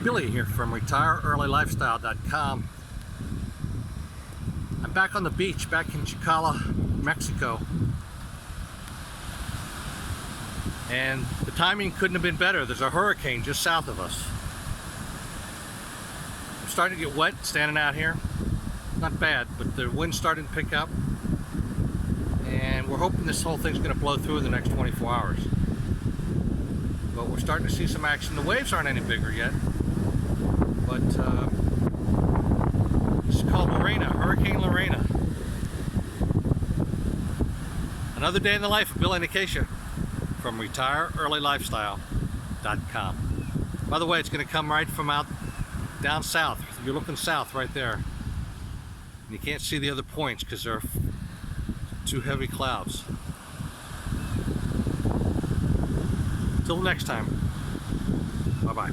Billy here from RetireEarlyLifestyle.com. I'm back on the beach, back in Chacala, Mexico. And the timing couldn't have been better. There's a hurricane just south of us. I'm starting to get wet standing out here. Not bad, but the wind's starting to pick up. And we're hoping this whole thing's going to blow through in the next 24 hours. But we're starting to see some action. The waves aren't any bigger yet. But it's called Lorena, Hurricane Lorena. Another day in the life of Billy and Acacia from RetireEarlyLifestyle.com. By the way, it's going to come right from out down south. You're looking south right there. And you can't see the other points because they're too heavy clouds. Till next time. Bye-bye.